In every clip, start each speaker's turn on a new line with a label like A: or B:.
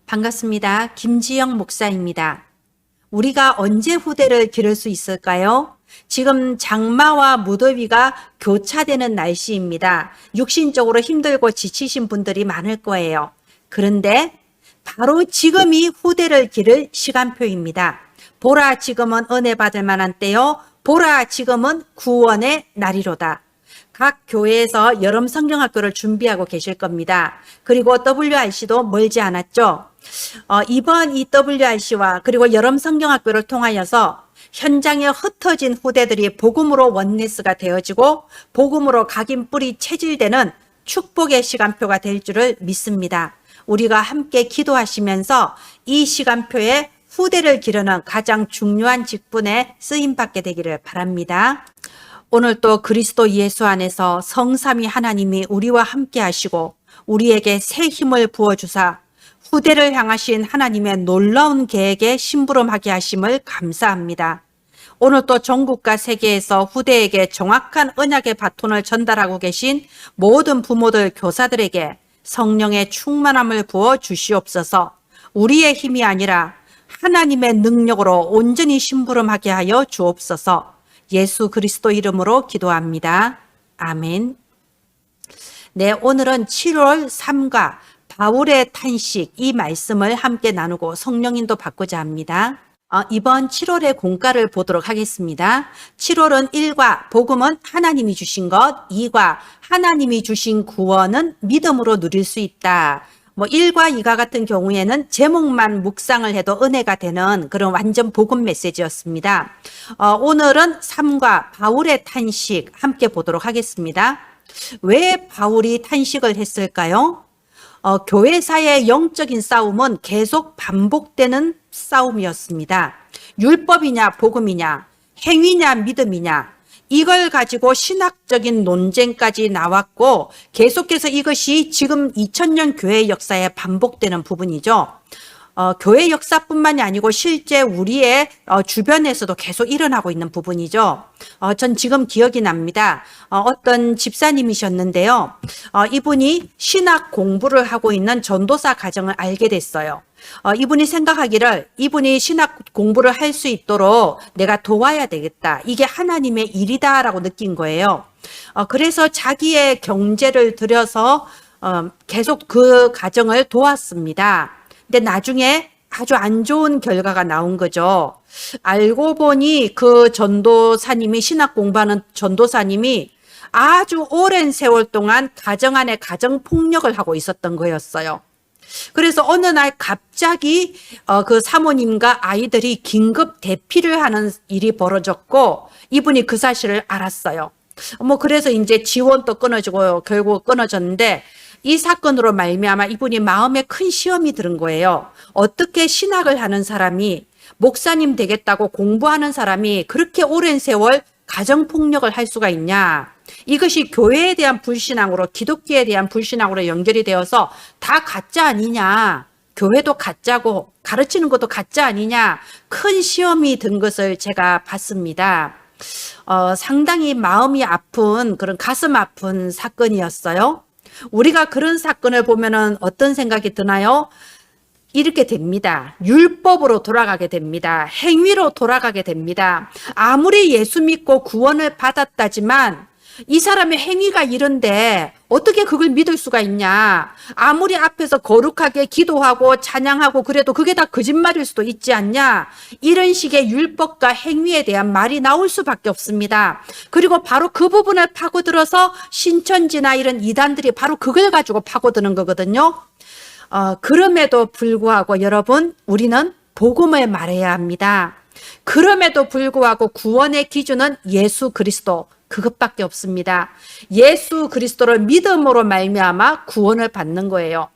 A: 반갑습니다. 김지영 목사입니다. 우리가 언제 후대를 기를 수 있을까요? 지금 장마와 무더위가 교차되는 날씨입니다. 육신적으로 힘들고 지치신 분들이 많을 거예요. 그런데 바로 지금이 후대를 기를 시간표입니다. 보라, 지금은 은혜 받을 만한 때요. 보라, 지금은 구원의 날이로다. 각 교회에서 여름 성경학교를 준비하고 계실 겁니다. 그리고 WRC도 멀지 않았죠. 이번 이 WRC와 그리고 여름 성경학교를 통하여서 현장에 흩어진 후대들이 복음으로 원네스가 되어지고 복음으로 각인 뿌리 체질되는 축복의 시간표가 될 줄을 믿습니다. 우리가 함께 기도하시면서 이 시간표에 후대를 기르는 가장 중요한 직분에 쓰임받게 되기를 바랍니다. 오늘 또 그리스도 예수 안에서 성삼위 하나님이 우리와 함께 하시고 우리에게 새 힘을 부어주사 후대를 향하신 하나님의 놀라운 계획에 심부름하게 하심을 감사합니다. 오늘 또 전국과 세계에서 후대에게 정확한 언약의 바톤을 전달하고 계신 모든 부모들, 교사들에게 성령의 충만함을 부어 주시옵소서. 우리의 힘이 아니라 하나님의 능력으로 온전히 심부름하게 하여 주옵소서. 예수 그리스도 이름으로 기도합니다. 아멘. 네, 오늘은 7월 3과 바울의 탄식 이 말씀을 함께 나누고 성령인도 받고자 합니다. 이번 7월의 공과를 보도록 하겠습니다. 7월은 1과 복음은 하나님이 주신 것, 2과 하나님이 주신 구원은 믿음으로 누릴 수 있다. 1과 2과 같은 경우에는 제목만 묵상을 해도 은혜가 되는 그런 완전 복음 메시지였습니다. 오늘은 3과 바울의 탄식 함께 보도록 하겠습니다. 왜 바울이 탄식을 했을까요? 교회사의 영적인 싸움은 계속 반복되는 싸움이었습니다. 율법이냐 복음이냐, 행위냐 믿음이냐, 이걸 가지고 신학적인 논쟁까지 나왔고 계속해서 이것이 지금 2000년 교회 역사에 반복되는 부분이죠. 교회 역사뿐만이 아니고 실제 우리의 주변에서도 계속 일어나고 있는 부분이죠. 전 지금 기억이 납니다. 어떤 집사님이셨는데요. 이분이 신학 공부를 하고 있는 전도사 가정을 알게 됐어요. 이분이 생각하기를 이분이 신학 공부를 할 수 있도록 내가 도와야 되겠다. 이게 하나님의 일이다라고 느낀 거예요. 그래서 자기의 경제를 들여서 계속 그 가정을 도왔습니다. 근데 나중에 아주 안 좋은 결과가 나온 거죠. 알고 보니 그 전도사님이 신학 공부하는 전도사님이 아주 오랜 세월 동안 가정 안에 가정 폭력을 하고 있었던 거였어요. 그래서 어느 날 갑자기 그 사모님과 아이들이 긴급 대피를 하는 일이 벌어졌고 이분이 그 사실을 알았어요. 그래서 이제 지원도 끊어지고 결국 끊어졌는데 이 사건으로 말미암아 이분이 마음에 큰 시험이 들은 거예요. 어떻게 신학을 하는 사람이 목사님 되겠다고 공부하는 사람이 그렇게 오랜 세월 가정폭력을 할 수가 있냐. 이것이 교회에 대한 불신앙으로 기독교에 대한 불신앙으로 연결이 되어서 다 가짜 아니냐. 교회도 가짜고 가르치는 것도 가짜 아니냐. 큰 시험이 든 것을 제가 봤습니다. 상당히 마음이 아픈 그런 가슴 아픈 사건이었어요. 우리가 그런 사건을 보면은 어떤 생각이 드나요? 이렇게 됩니다. 율법으로 돌아가게 됩니다. 행위로 돌아가게 됩니다. 아무리 예수 믿고 구원을 받았다지만 이 사람의 행위가 이런데 어떻게 그걸 믿을 수가 있냐. 아무리 앞에서 거룩하게 기도하고 찬양하고 그래도 그게 다 거짓말일 수도 있지 않냐. 이런 식의 율법과 행위에 대한 말이 나올 수밖에 없습니다. 그리고 바로 그 부분을 파고들어서 신천지나 이런 이단들이 바로 그걸 가지고 파고드는 거거든요. 그럼에도 불구하고 여러분, 우리는 복음을 말해야 합니다. 그럼에도 불구하고 구원의 기준은 예수 그리스도, 그것밖에 없습니다. 예수 그리스도를 믿음으로 말미암아 구원을 받는 거예요.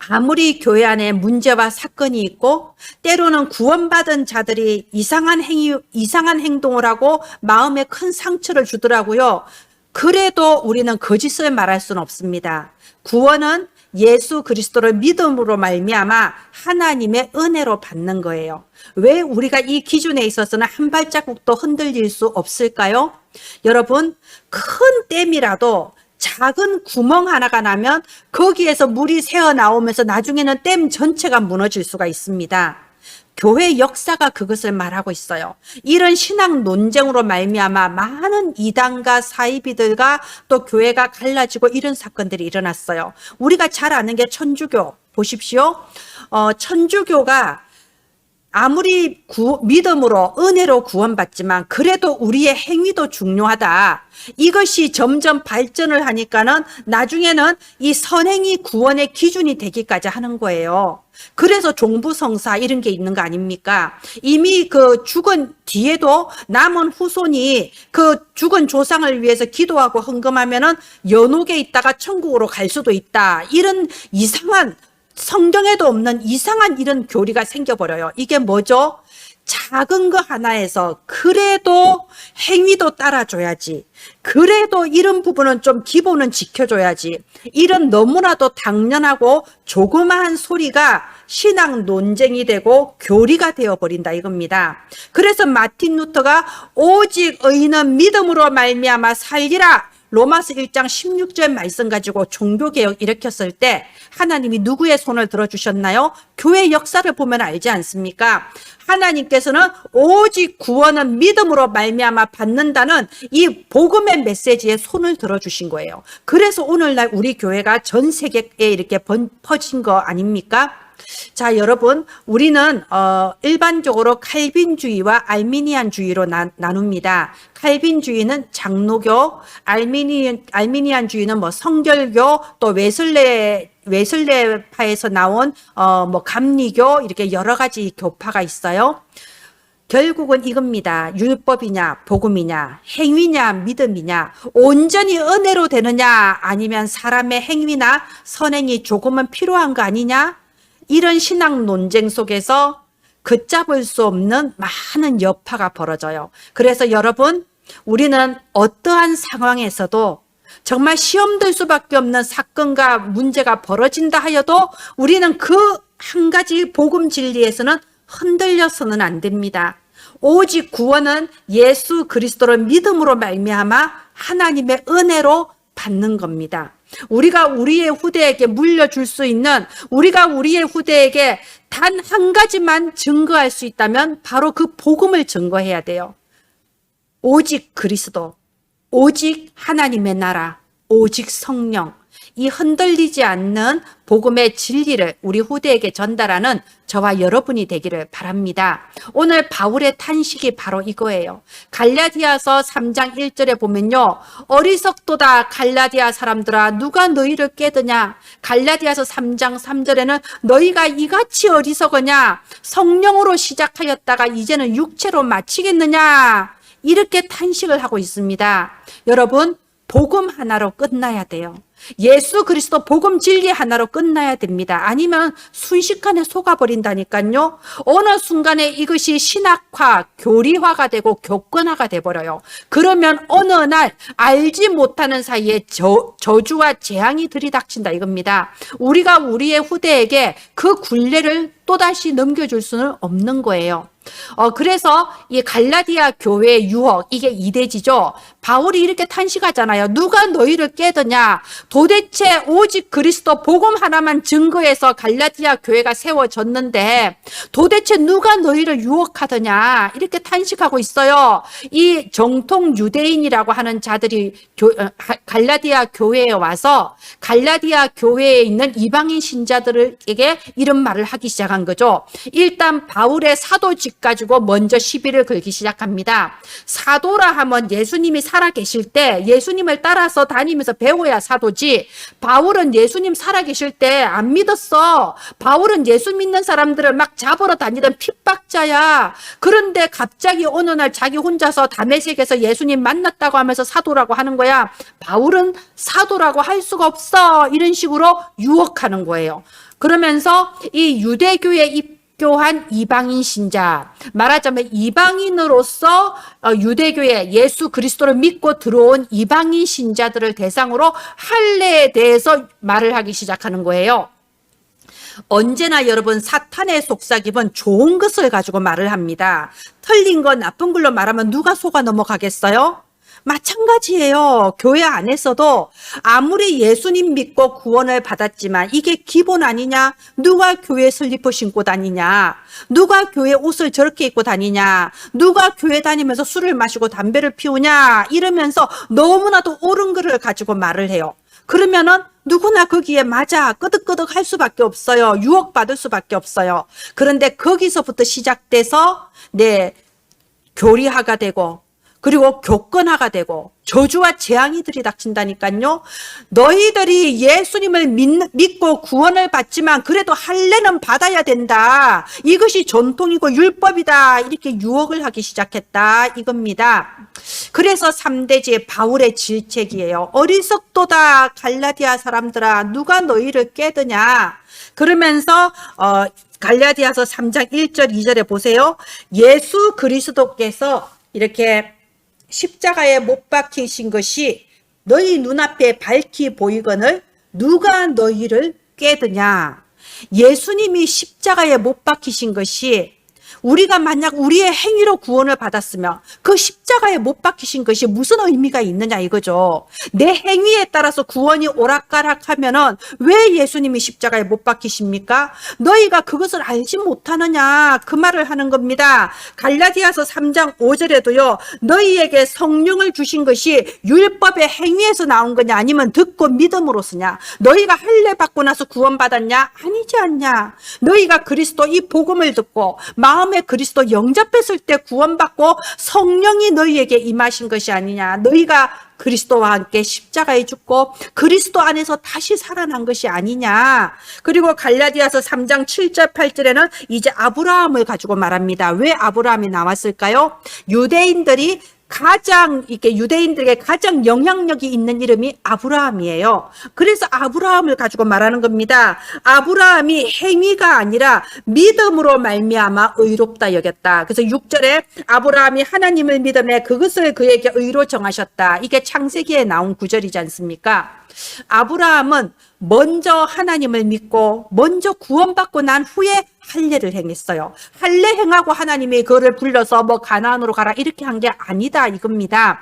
A: 아무리 교회 안에 문제와 사건이 있고 때로는 구원받은 자들이 이상한 행동을 하고 마음에 큰 상처를 주더라고요. 그래도 우리는 거짓을 말할 수는 없습니다. 구원은 예수 그리스도를 믿음으로 말미암아 하나님의 은혜로 받는 거예요. 왜 우리가 이 기준에 있어서는 한 발자국도 흔들릴 수 없을까요? 여러분, 큰 댐이라도 작은 구멍 하나가 나면 거기에서 물이 새어 나오면서 나중에는 댐 전체가 무너질 수가 있습니다. 교회 역사가 그것을 말하고 있어요. 이런 신앙 논쟁으로 말미암아 많은 이단과 사이비들과 또 교회가 갈라지고 이런 사건들이 일어났어요. 우리가 잘 아는 게 천주교 보십시오. 천주교가 아무리 믿음으로 은혜로 구원받지만 그래도 우리의 행위도 중요하다. 이것이 점점 발전을 하니까는 나중에는 이 선행이 구원의 기준이 되기까지 하는 거예요. 그래서 종부성사 이런 게 있는 거 아닙니까? 이미 그 죽은 뒤에도 남은 후손이 그 죽은 조상을 위해서 기도하고 헌금하면은 연옥에 있다가 천국으로 갈 수도 있다. 이런 이상한 성경에도 없는 이상한 이런 교리가 생겨버려요. 이게 뭐죠? 작은 거 하나에서 그래도 행위도 따라줘야지. 그래도 이런 부분은 좀 기본은 지켜줘야지. 이런 너무나도 당연하고 조그마한 소리가 신앙 논쟁이 되고 교리가 되어버린다 이겁니다. 그래서 마틴 루터가 오직 의인은 믿음으로 말미암아 살리라. 로마서 1장 16절 말씀 가지고 종교개혁 일으켰을 때 하나님이 누구의 손을 들어주셨나요? 교회 역사를 보면 알지 않습니까? 하나님께서는 오직 구원은 믿음으로 말미암아 받는다는 이 복음의 메시지에 손을 들어주신 거예요. 그래서 오늘날 우리 교회가 전 세계에 이렇게 퍼진 거 아닙니까? 자, 여러분, 우리는 일반적으로 칼빈주의와 알미니안주의로 나눕니다. 칼빈주의는 장로교, 알미니안주의는 뭐 성결교, 또 웨슬레파에서 나온 뭐 감리교 이렇게 여러 가지 교파가 있어요. 결국은 이겁니다. 율법이냐, 복음이냐, 행위냐, 믿음이냐, 온전히 은혜로 되느냐, 아니면 사람의 행위나 선행이 조금은 필요한 거 아니냐? 이런 신앙 논쟁 속에서 걷잡을 수 없는 많은 여파가 벌어져요. 그래서 여러분, 우리는 어떠한 상황에서도 정말 시험 들 수밖에 없는 사건과 문제가 벌어진다 하여도 우리는 그 한 가지 복음 진리에서는 흔들려서는 안 됩니다. 오직 구원은 예수 그리스도를 믿음으로 말미암아 하나님의 은혜로 받는 겁니다. 우리가 우리의 후대에게 물려줄 수 있는, 우리가 우리의 후대에게 단 한 가지만 증거할 수 있다면 바로 그 복음을 증거해야 돼요. 오직 그리스도, 오직 하나님의 나라, 오직 성령, 이 흔들리지 않는 복음의 진리를 우리 후대에게 전달하는 저와 여러분이 되기를 바랍니다. 오늘 바울의 탄식이 바로 이거예요. 갈라디아서 3장 1절에 보면요. 어리석도다 갈라디아 사람들아 누가 너희를 깨드냐. 갈라디아서 3장 3절에는 너희가 이같이 어리석으냐. 성령으로 시작하였다가 이제는 육체로 마치겠느냐. 이렇게 탄식을 하고 있습니다. 여러분, 복음 하나로 끝나야 돼요. 예수 그리스도 복음 진리 하나로 끝나야 됩니다. 아니면 순식간에 속아버린다니까요. 어느 순간에 이것이 신학화, 교리화가 되고 교권화가 돼버려요. 그러면 어느 날 알지 못하는 사이에 저주와 재앙이 들이닥친다 이겁니다. 우리가 우리의 후대에게 그 굴레를 또다시 넘겨줄 수는 없는 거예요. 그래서 이 갈라디아 교회의 유혹, 이게 이대지죠. 바울이 이렇게 탄식하잖아요. 누가 너희를 깨드냐. 도대체 오직 그리스도 복음 하나만 증거해서 갈라디아 교회가 세워졌는데 도대체 누가 너희를 유혹하더냐. 이렇게 탄식하고 있어요. 이 정통 유대인이라고 하는 자들이 갈라디아 교회에 와서 갈라디아 교회에 있는 이방인 신자들에게 이런 말을 하기 시작한 거죠. 일단 바울의 사도직 가지고 먼저 시비를 걸기 시작합니다. 사도라 하면 예수님이 살아계실 때 예수님을 따라서 다니면서 배워야 사도지. 바울은 예수님 살아계실 때 안 믿었어. 바울은 예수 믿는 사람들을 막 잡으러 다니던 핍박자야. 그런데 갑자기 어느 날 자기 혼자서 다메섹에서 예수님 만났다고 하면서 사도라고 하는 거야. 바울은 사도라고 할 수가 없어. 이런 식으로 유혹하는 거예요. 그러면서 이 유대교에 입교한 이방인 신자, 말하자면 이방인으로서 유대교에 예수 그리스도를 믿고 들어온 이방인 신자들을 대상으로 할례에 대해서 말을 하기 시작하는 거예요. 언제나 여러분 사탄의 속삭임은 좋은 것을 가지고 말을 합니다. 틀린 거 나쁜 걸로 말하면 누가 속아 넘어가겠어요? 마찬가지예요. 교회 안에서도 아무리 예수님 믿고 구원을 받았지만 이게 기본 아니냐? 누가 교회 슬리퍼 신고 다니냐? 누가 교회 옷을 저렇게 입고 다니냐? 누가 교회 다니면서 술을 마시고 담배를 피우냐? 이러면서 너무나도 옳은 글을 가지고 말을 해요. 그러면은 누구나 거기에 맞아 끄덕끄덕 할 수밖에 없어요. 유혹받을 수밖에 없어요. 그런데 거기서부터 시작돼서 교리화가 되고 그리고 교권화가 되고 저주와 재앙이 들이닥친다니까요. 너희들이 예수님을 믿고 구원을 받지만 그래도 할례는 받아야 된다. 이것이 전통이고 율법이다. 이렇게 유혹을 하기 시작했다 이겁니다. 그래서 3대제 바울의 질책이에요. 어리석도다 갈라디아 사람들아 누가 너희를 깨드냐. 그러면서 갈라디아서 3장 1절 2절에 보세요. 예수 그리스도께서 이렇게 십자가에 못 박히신 것이 너희 눈앞에 밝히 보이거늘 누가 너희를 깨드냐. 예수님이 십자가에 못 박히신 것이 우리가 만약 우리의 행위로 구원을 받았으면 그 십자가에 못 박히신 것이 무슨 의미가 있느냐 이거죠. 내 행위에 따라서 구원이 오락가락하면은 왜 예수님이 십자가에 못 박히십니까? 너희가 그것을 알지 못하느냐 그 말을 하는 겁니다. 갈라디아서 3장 5절에도요. 너희에게 성령을 주신 것이 율법의 행위에서 나온 거냐 아니면 듣고 믿음으로서냐. 너희가 할례 받고 나서 구원받았냐? 아니지 않냐. 너희가 그리스도 이 복음을 듣고 마음에 그리스도 영접했을 때 구원받고 성령이 너희에게 임하신 것이 아니냐. 너희가 그리스도와 함께 십자가에 죽고 그리스도 안에서 다시 살아난 것이 아니냐. 그리고 갈라디아서 3장 7절 8절에는 이제 아브라함을 가지고 말합니다. 왜 아브라함이 나왔을까요? 유대인들에게 가장 영향력이 있는 이름이 아브라함이에요. 그래서 아브라함을 가지고 말하는 겁니다. 아브라함이 행위가 아니라 믿음으로 말미암아 의롭다 여겼다. 그래서 6절에 아브라함이 하나님을 믿음에 그것을 그에게 의로 정하셨다. 이게 창세기에 나온 구절이지 않습니까? 아브라함은 먼저 하나님을 믿고 먼저 구원받고 난 후에 할례를 행했어요. 할례 행하고 하나님이 그를 불러서 가나안으로 가라 이렇게 한 게 아니다 이겁니다.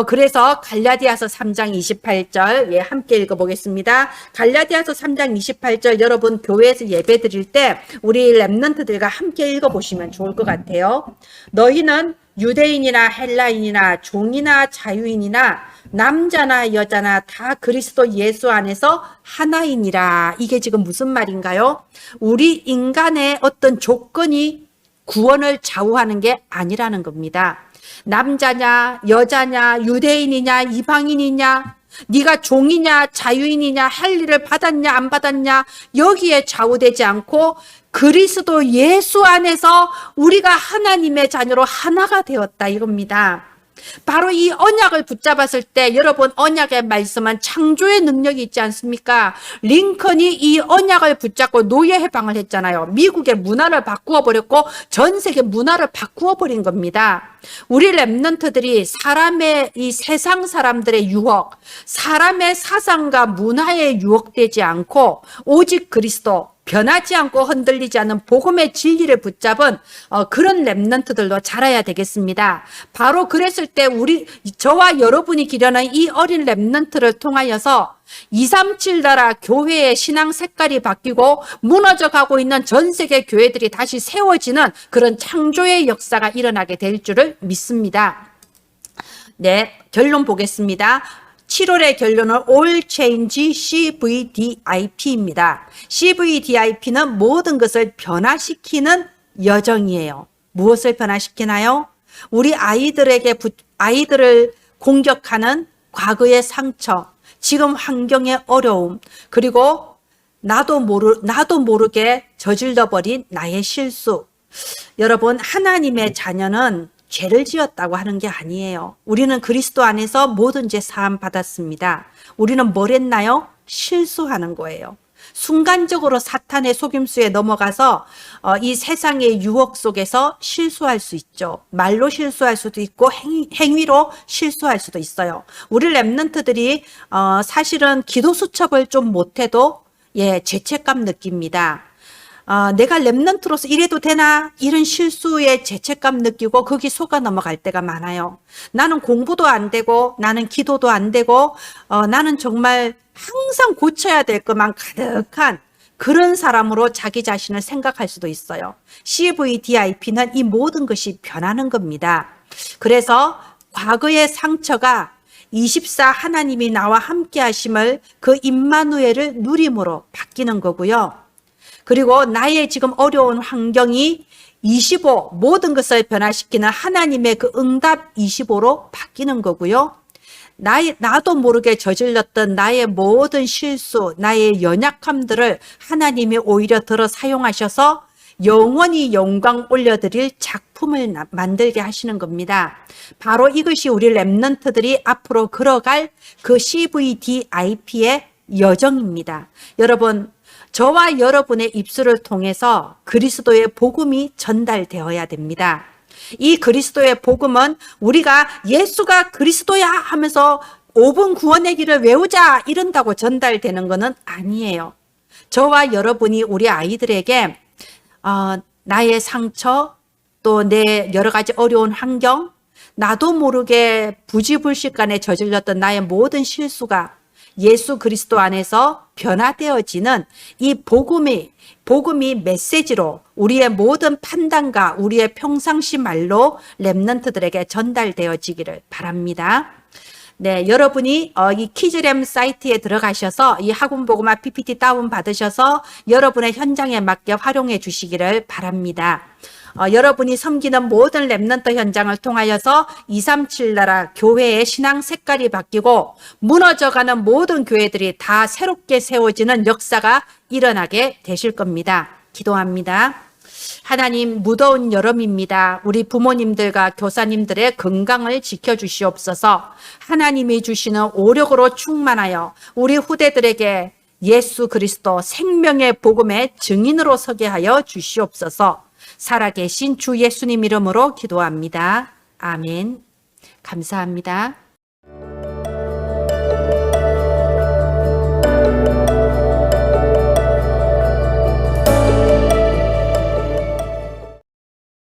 A: 그래서 갈라디아서 3장 28절 함께 읽어보겠습니다. 갈라디아서 3장 28절 여러분 교회에서 예배 드릴 때 우리 렘넌트들과 함께 읽어보시면 좋을 것 같아요. 너희는 유대인이나 헬라인이나 종이나 자유인이나 남자나 여자나 다 그리스도 예수 안에서 하나이니라. 이게 지금 무슨 말인가요? 우리 인간의 어떤 조건이 구원을 좌우하는 게 아니라는 겁니다. 남자냐 여자냐 유대인이냐 이방인이냐 네가 종이냐 자유인이냐 할 일을 받았냐 안 받았냐 여기에 좌우되지 않고 그리스도 예수 안에서 우리가 하나님의 자녀로 하나가 되었다 이겁니다. 바로 이 언약을 붙잡았을 때 여러분 언약의 말씀은 창조의 능력이 있지 않습니까? 링컨이 이 언약을 붙잡고 노예 해방을 했잖아요. 미국의 문화를 바꾸어 버렸고 전 세계 문화를 바꾸어 버린 겁니다. 우리 렘넌트들이 이 세상 사람들의 유혹, 사람의 사상과 문화에 유혹되지 않고 오직 그리스도 변하지 않고 흔들리지 않는 복음의 진리를 붙잡은 그런 렘넌트들로 자라야 되겠습니다. 바로 그랬을 때 저와 여러분이 기려는 이 어린 렘넌트를 통하여서 237 나라 교회의 신앙 색깔이 바뀌고 무너져 가고 있는 전 세계 교회들이 다시 세워지는 그런 창조의 역사가 일어나게 될 줄을 믿습니다. 결론 보겠습니다. 7월의 결론은 All Change CVDIP입니다. CVDIP는 모든 것을 변화시키는 여정이에요. 무엇을 변화시키나요? 우리 아이들을 공격하는 과거의 상처, 지금 환경의 어려움, 그리고 나도 모르게 저질러버린 나의 실수. 여러분, 하나님의 자녀는 죄를 지었다고 하는 게 아니에요. 우리는 그리스도 안에서 모든 죄 사함 받았습니다. 우리는 뭘 했나요? 실수하는 거예요. 순간적으로 사탄의 속임수에 넘어가서 이 세상의 유혹 속에서 실수할 수 있죠. 말로 실수할 수도 있고 행위로 실수할 수도 있어요. 우리 렘넌트들이 사실은 기도 수첩을 좀 못해도 죄책감 느낍니다. 내가 렘넌트로서 이래도 되나? 이런 실수에 죄책감 느끼고 거기 속아 넘어갈 때가 많아요. 나는 공부도 안 되고 나는 기도도 안 되고 나는 정말 항상 고쳐야 될 것만 가득한 그런 사람으로 자기 자신을 생각할 수도 있어요. CVDIP는 이 모든 것이 변하는 겁니다. 그래서 과거의 상처가 24 하나님이 나와 함께 하심을 그 임마누엘을 누림으로 바뀌는 거고요. 그리고 나의 지금 어려운 환경이 25 모든 것을 변화시키는 하나님의 그 응답 25로 바뀌는 거고요. 나도 모르게 저질렀던 나의 모든 실수, 나의 연약함들을 하나님이 오히려 들어 사용하셔서 영원히 영광 올려드릴 작품을 만들게 하시는 겁니다. 바로 이것이 우리 렘넌트들이 앞으로 걸어갈 그 CVDIP의 여정입니다. 여러분, 저와 여러분의 입술을 통해서 그리스도의 복음이 전달되어야 됩니다. 이 그리스도의 복음은 우리가 예수가 그리스도야 하면서 5분 구원의 길을 외우자 이런다고 전달되는 것은 아니에요. 저와 여러분이 우리 아이들에게 나의 상처, 또 내 여러 가지 어려운 환경, 나도 모르게 부지불식간에 저질렀던 나의 모든 실수가 예수 그리스도 안에서 변화되어지는 이 복음이 메시지로 우리의 모든 판단과 우리의 평상시 말로 렘넌트들에게 전달되어지기를 바랍니다. 네, 여러분이 이 키즈램 사이트에 들어가셔서 이 학원복음화 PPT 다운 받으셔서 여러분의 현장에 맞게 활용해 주시기를 바랍니다. 여러분이 섬기는 모든 렘넌트 현장을 통하여서 237 나라 교회의 신앙 색깔이 바뀌고 무너져가는 모든 교회들이 다 새롭게 세워지는 역사가 일어나게 되실 겁니다. 기도합니다. 하나님, 무더운 여름입니다. 우리 부모님들과 교사님들의 건강을 지켜주시옵소서. 하나님이 주시는 오력으로 충만하여 우리 후대들에게 예수 그리스도 생명의 복음의 증인으로 서게 하여 주시옵소서. 살아계신 주 예수님 이름으로 기도합니다. 아멘. 감사합니다.